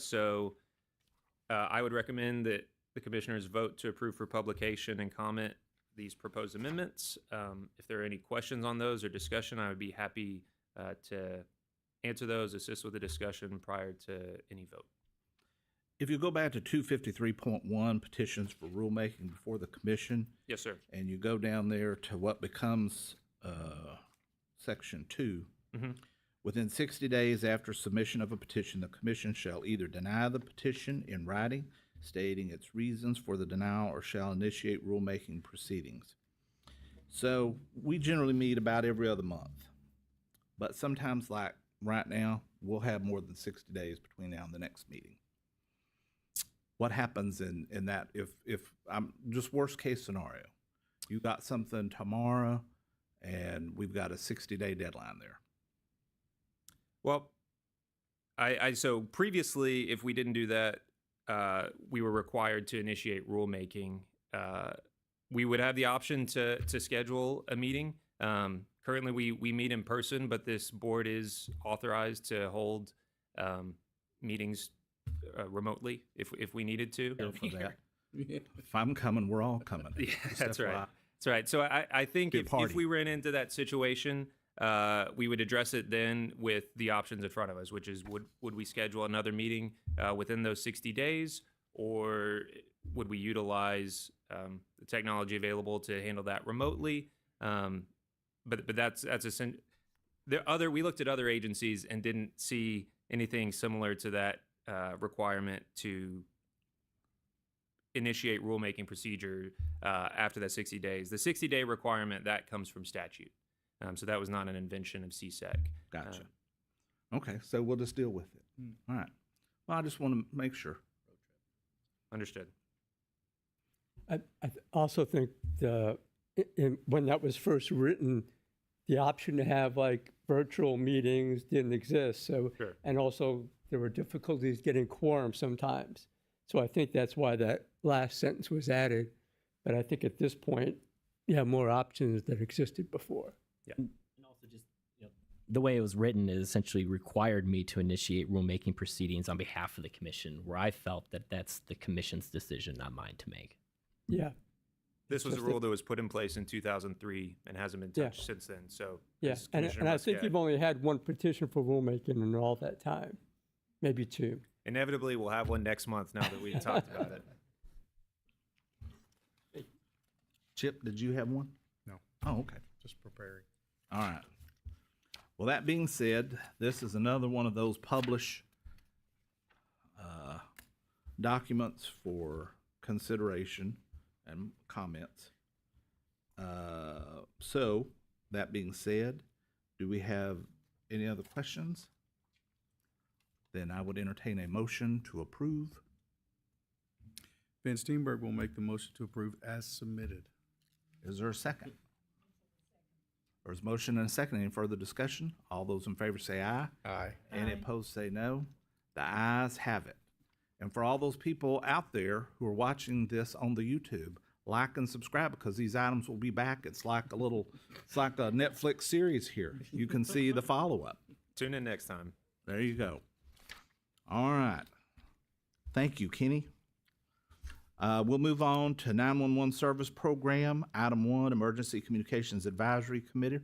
would recommend that the commissioners vote to approve for publication and comment these proposed amendments. If there are any questions on those or discussion, I would be happy to answer those, assist with the discussion prior to any vote. If you go back to 253.1, petitions for rulemaking before the commission, Yes, sir. and you go down there to what becomes section 2, within 60 days after submission of a petition, the commission shall either deny the petition in writing, stating its reasons for the denial, or shall initiate rulemaking proceedings. So we generally meet about every other month, but sometimes, like right now, we'll have more than 60 days between now and the next meeting. What happens in that if I'm just worst case scenario, you got something tomorrow and we've got a 60-day deadline there? Well, so previously, if we didn't do that, we were required to initiate rulemaking. We would have the option to schedule a meeting. Currently, we meet in person, but this board is authorized to hold meetings remotely if we needed to. Here for that. If I'm coming, we're all coming. Yeah, Just that's right. FYI. That's right. So I think Be a if party. we ran into that situation, we would address it then with the options in front of us, which is would we schedule another meeting within those 60 days, or would we utilize the technology available to handle that remotely? But that's we looked at other agencies and didn't see anything similar to that requirement to initiate rulemaking procedure after that 60 days. The 60-day requirement, that comes from statute. So that was not an invention of CSEC. Gotcha. Okay, so we'll just deal with it. All right. Well, I just want to make sure. Understood. I also think when that was first written, the option to have like virtual meetings didn't exist. So, Sure. and also there were difficulties getting quorum sometimes. So I think that's why that last sentence was added. But I think at this point, you have more options that existed before. And also just, the way it was written is essentially required me to initiate rulemaking proceedings on behalf of the commission, where I felt that that's the commission's decision, not mine to make. Yeah. This was a Just rule that was put in place in 2003 and hasn't been touched since then. So Yeah. as And Commissioner I think Muscat- you've only had one petition for rulemaking in all that time, maybe two. inevitably we'll have one next month now that we've talked about it. Chip, did you have one? No. Oh, okay. Just preparing. All right. Well, that being said, this is another one of those published documents for consideration and comments. So, that being said, do we have any other questions? Then I would entertain a motion to approve. Van Steenberg will make the motion to approve as submitted. Is there a second? There's a motion and a second. Any further discussion? All those in favor say aye. Aye. Any opposed say no. The ayes have it. And for all those people out there who are watching this on the YouTube, like and subscribe, because these items will be back. It's like a Netflix series here. You can see the follow-up. Tune in next time. There you go. All right. Thank you, Kenny. We'll move on to 911 Service Program. Item 1, Emergency Communications Advisory Committee.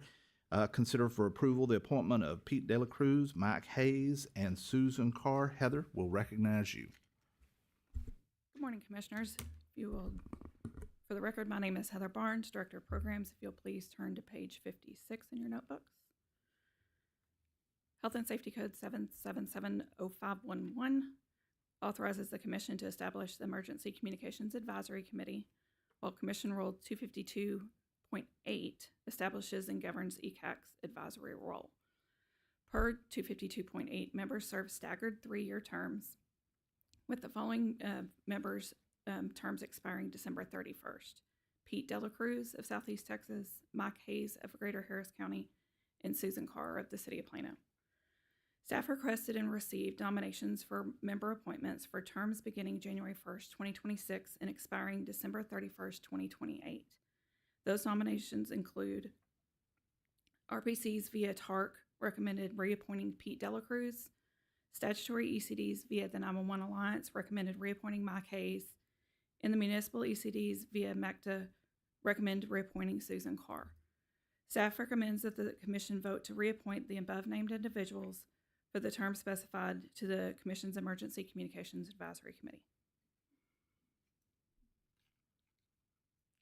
Consider for approval the appointment of Pete Dela Cruz, Mike Hayes, and Susan Carr. Heather, will recognize you. Good morning, Commissioners. If you will, for the record, my name is Heather Barnes, Director of Programs. If you'll please turn to page 56 in your notebooks. Health and Safety Code 7770511 authorizes the Commission to establish the Emergency Communications Advisory Committee, while Commission Rule 252.8 establishes and governs ECAC's advisory role. Per 252.8, members serve staggered 3-year terms, with the following members' terms expiring December 31st. Pete Dela Cruz of Southeast Texas, Mike Hayes of Greater Harris County, and Susan Carr of the City of Plano. Staff requested and received nominations for member appointments for terms beginning January 1st, 2026 and expiring December 31st, 2028. Those nominations include RPCs via TARC recommended reappointing Pete Dela Cruz, statutory ECDs via the 911 Alliance recommended reappointing Mike Hayes, and the municipal ECDs via MECTA recommended reappointing Susan Carr. Staff recommends that the Commission vote to reappoint the above-named individuals for the term specified to the Commission's Emergency Communications Advisory Committee.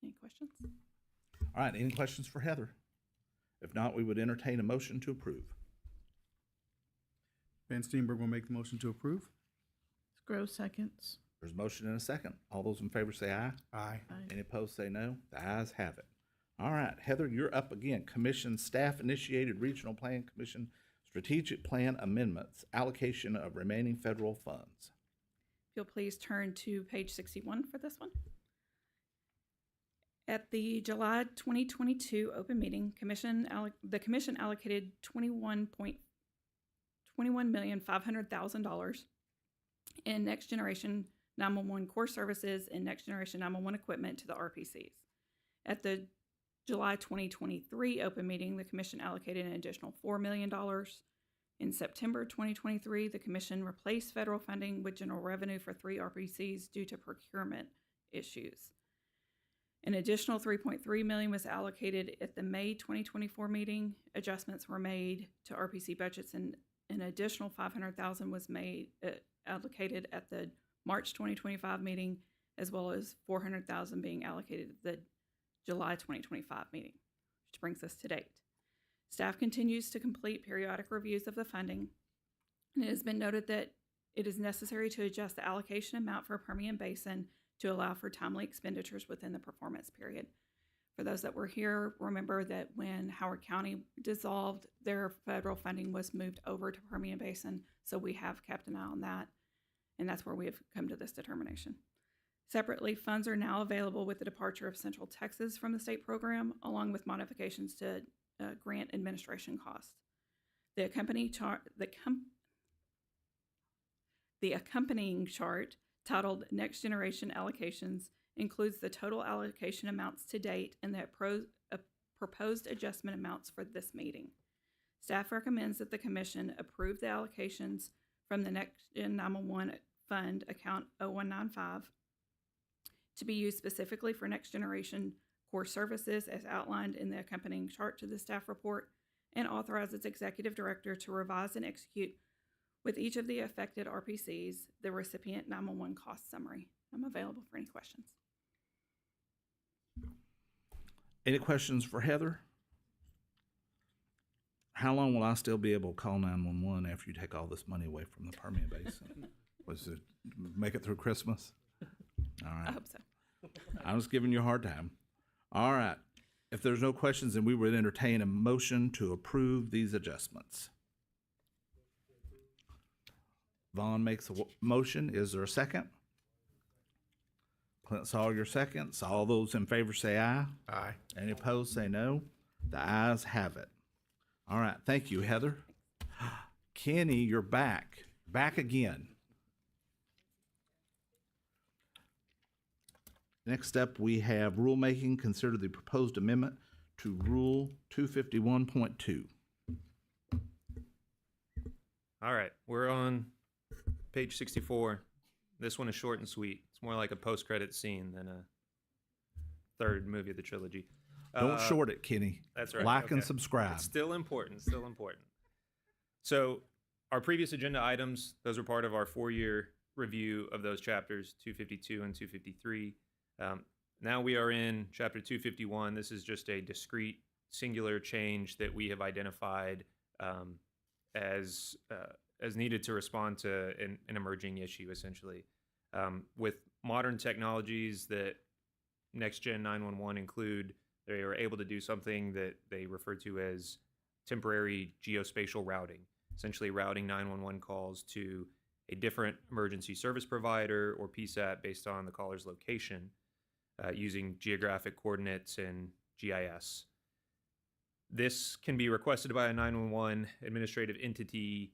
Any questions? All right, any questions for Heather? If not, we would entertain a motion to approve. Van Steenberg will make the motion to approve. Grow seconds. There's a motion and a second. All those in favor say aye. Aye. Any opposed say no. The ayes have it. All right, Heather, you're up again. Commission Staff-Initiated Regional Plan Commission Strategic Plan Amendments, allocation of remaining federal funds. If you'll please turn to page 61 for this one. At the July 2022 open meeting, the Commission allocated $21,500,000 in Next Generation 911 core services and Next Generation 911 equipment to the RPCs. At the July 2023 open meeting, the Commission allocated an additional $4 million. In September 2023, the Commission replaced federal funding with general revenue for 3 RPCs due to procurement issues. An additional $3.3 million was allocated at the May 2024 meeting. Adjustments were made to RPC budgets, and an additional $500,000 was allocated at the March 2025 meeting, as well as $400,000 being allocated at the July 2025 meeting, which brings us to date. Staff continues to complete periodic reviews of the funding, and it has been noted that it is necessary to adjust the allocation amount for Permian Basin to allow for timely expenditures within the performance period. For those that were here, remember that when Howard County dissolved, their federal funding was moved over to Permian Basin, so we have kept an eye on that, and that's where we have come to this determination. Separately, funds are now available with the departure of Central Texas from the state program, along with modifications to grant administration costs. The accompanying chart, titled Next Generation Allocations, includes the total allocation amounts to date and the proposed adjustment amounts for this meeting. Staff recommends that the Commission approve the allocations from the Next Gen 911 Fund account 0195 to be used specifically for Next Generation core services as outlined in the accompanying chart to the staff report, and authorize its Executive Director to revise and execute with each of the affected RPCs the recipient 911 cost summary. I'm available for any questions. Any questions for Heather? How long will I still be able to call 911 after you take all this money away from the Permian Basin? Was it make it through Christmas? All right. I hope so. I'm just giving you a hard time. All right. If there's no questions, then we would entertain a motion to approve these adjustments. Vaughn makes a motion. Is there a second? Clint Sawyer seconds. All those in favor say aye. Aye. Any opposed say no. The ayes have it. All right. Thank you, Heather. Kenny, you're back. Back again. Next up, we have rulemaking. Consider the proposed amendment to Rule 251.2. All right, we're on page 64. This one is short and sweet. It's more like a post-credit scene than a third movie of the trilogy. Don't short it, Kenny. That's right. Like and Okay. subscribe. It's still important, still important. So our previous agenda items, those are part of our 4-year review of those chapters, 252 and 253. Now we are in chapter 251. This is just a discrete, singular change that we have identified as needed to respond to an emerging issue, essentially. With modern technologies that NextGen 911 include, they are able to do something that they refer to as temporary geospatial routing, essentially routing 911 calls to a different emergency service provider or PSAP based on the caller's location using geographic coordinates and GIS. This can be requested by a 911 administrative entity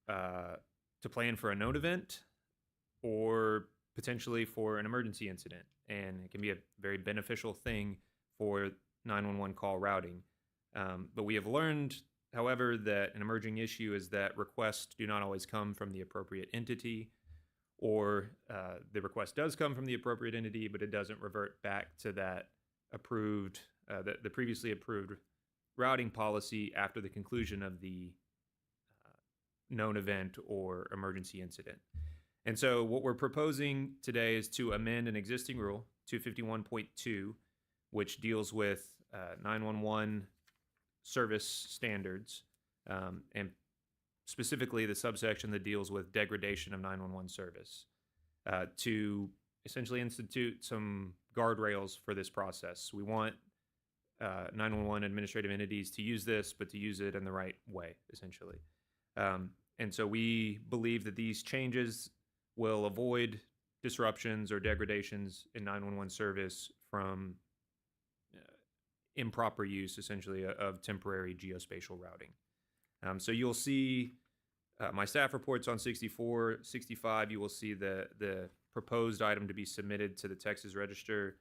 to plan for a known event or potentially for an emergency incident. And it can be a very beneficial thing for 911 call routing. But we have learned, however, that an emerging issue is that requests do not always come from the appropriate entity, or the request does come from the appropriate entity, but it doesn't revert back to that approved, the previously approved routing policy after the conclusion of the known event or emergency incident. And so what we're proposing today is to amend an existing rule, 251.2, which deals with 911 service standards, and specifically the subsection that deals with degradation of 911 service, to essentially institute some guardrails for this process. We want 911 administrative entities to use this, but to use it in the right way, essentially. And so we believe that these changes will avoid disruptions or degradations in 911 service from improper use, essentially, of temporary geospatial routing. So you'll see my staff reports on 64, 65. You will see the proposed item to be submitted to the Texas Register.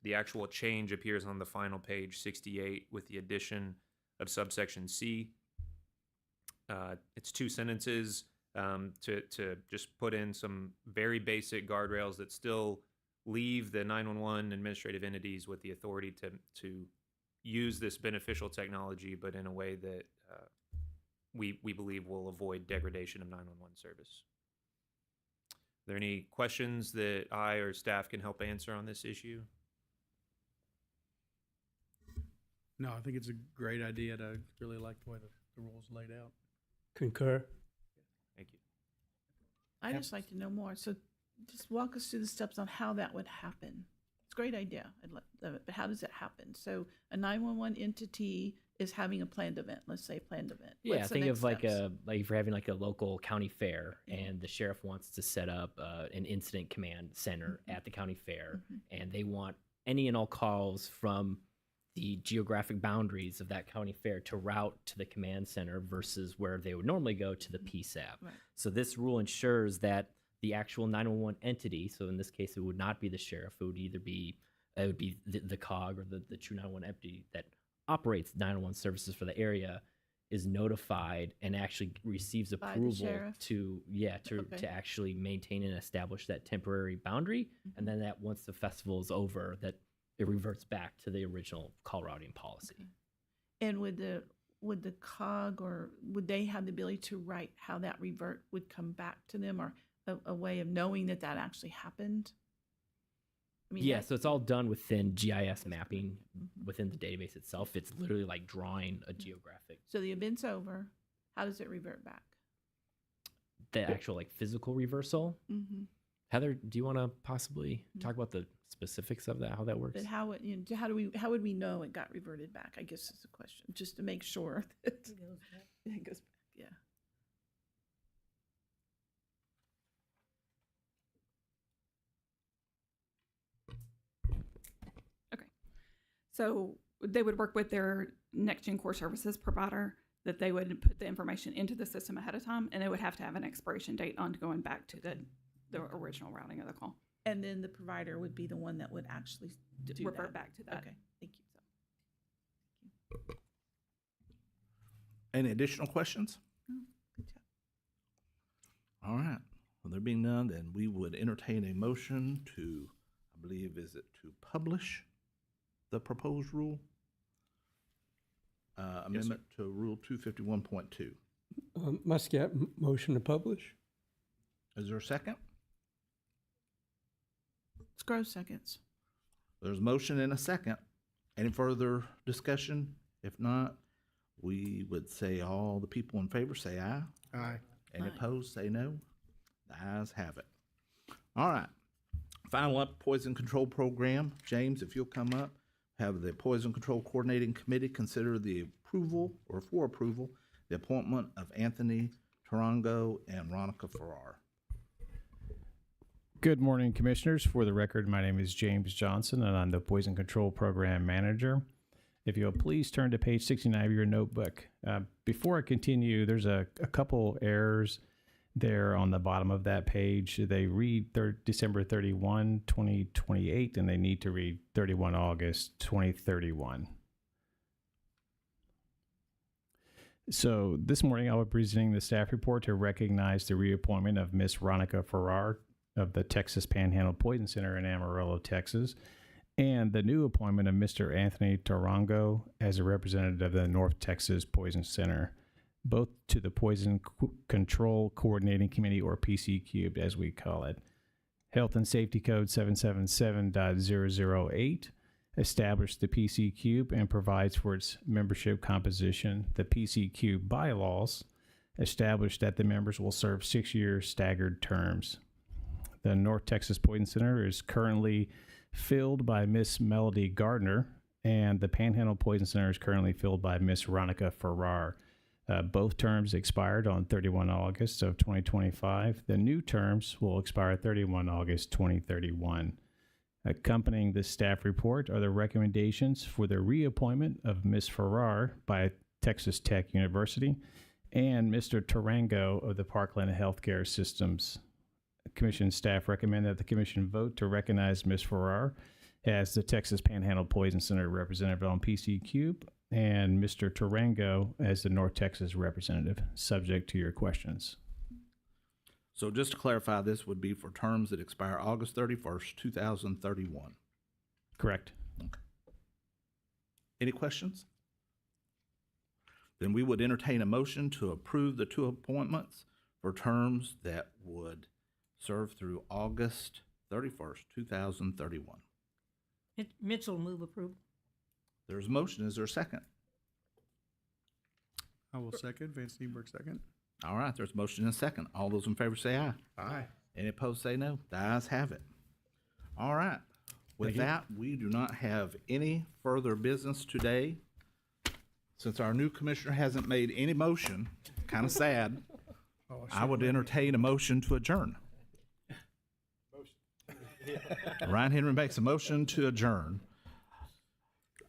The actual change appears on the final page, 68, with the addition of subsection C. It's 2 sentences to just put in some very basic guardrails that still leave the 911 administrative entities with the authority to use this beneficial technology, but in a way that we believe will avoid degradation of 911 service. Are there any questions that I or staff can help answer on this issue? No, I think it's a great idea. I really like the way the rules laid out. Concur. Thank you. I'd just like to know more. So just walk us through the steps on how that would happen. It's a great idea. I'd love it, but how does it happen? So a 911 entity is having a planned event. Let's say planned event. Yeah, What's the think next of like steps? if you're having like a local county fair Yeah. and the sheriff wants to set up an incident command center at the county fair, and they want any and all calls from the geographic boundaries of that county fair to route to the command center versus where they would normally go to the PSAP. Right. So this rule ensures that the actual 911 entity, so in this case it would not be the sheriff, it would either be the COG or the true 911 entity that operates 911 services for the area, is notified and actually receives By the approval sheriff? to Okay. actually maintain and establish that temporary boundary, and then that once the festival is over, that it reverts back to the original call routing policy. And would the COG, or would they have the ability to write how that revert would come back to them, or a way of knowing that actually happened? I mean, Yeah, that- so it's all done within GIS mapping within the database itself. It's literally like drawing a geographic, So the event's over. How does it revert back? the actual like physical reversal. Mm-hmm. Heather, do you want to possibly talk about the specifics of that, how that works? But how would we know it got reverted back? I guess is the question, just to make sure that it goes back. Yeah. So they would work with their next-gen core services provider, that they would put the information into the system ahead of time, and it would have to have an expiration date on going back to the original routing of the call. And then the provider would be the one that would actually do Revert that. back to that. Okay, thank you. Any additional questions? Good job. All right. Well, there being none, then we would entertain a motion to, I believe, is it to publish? the proposed rule? Amendment to Rule 251.2. Muscat, motion to publish. Is there a second? Scruggs seconds. There's a motion and a second. Any further discussion? If not, we would say all the people in favor say aye. Aye. Any Aye. opposed, say no. The ayes have it. All right. Final up, Poison Control Program. James, if you'll come up, have the Poison Control Coordinating Committee consider the approval, or for approval, the appointment of Anthony Tarango and Ronica Farrar. Good morning, Commissioners. For the record, my name is James Johnson, and I'm the Poison Control Program Manager. If you'll please turn to page 69 of your notebook. Before I continue, there's a couple errors there on the bottom of that page. They read December 31, 2028, and they need to read 31 August 2031. So this morning, I'll be presenting the staff report to recognize the reappointment of Miss Ronica Farrar of the Texas Panhandle Poison Center in Amarillo, Texas, and the new appointment of Mr. Anthony Tarango as a representative of the North Texas Poison Center, both to the Poison Control Coordinating Committee, or PC Cubed as we call it. Health and Safety Code 777.008 established the PC Cube and provides for its membership composition. The PC Cube bylaws established that the members will serve 6-year staggered terms. The North Texas Poison Center is currently filled by Miss Melody Gardner, and the Panhandle Poison Center is currently filled by Miss Ronica Farrar. Both terms expired on 31 August of 2025. The new terms will expire 31 August 2031. Accompanying this staff report are the recommendations for the reappointment of Miss Farrar by Texas Tech University and Mr. Tarango of the Parkland Healthcare Systems. Commission staff recommend that the Commission vote to recognize Ms. Farrar as the Texas Panhandle Poison Center representative on PC Cube and Mr. Tarango as the North Texas representative, subject to your questions. So just to clarify, this would be for terms that expire August 31st, 2031. Correct. Okay. Any questions? Then we would entertain a motion to approve the two appointments for terms that would serve through August 31st, 2031. Mitchell move approval. There's a motion. Is there a second? I will second. Van Steenberg second. All right, there's a motion and a second. All those in favor say aye. Aye. Any opposed say no. The ayes have it. All right. With that, we do not have any further business today. Since our new commissioner hasn't made any motion, kind of sad, I would entertain a motion to adjourn. Ryan Henry makes a motion to adjourn.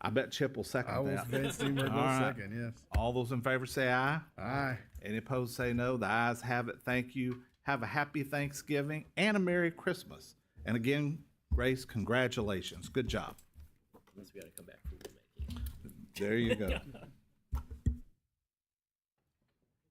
I bet Chip will second I will. that. Van Steenberg All will right. second. Yes. All those in favor say aye. Aye. Any opposed say no. The ayes have it. Thank you. Have a happy Thanksgiving and a Merry Christmas. And again, Grace, congratulations. Good job. Unless we got to come back for rulemaking. There you go.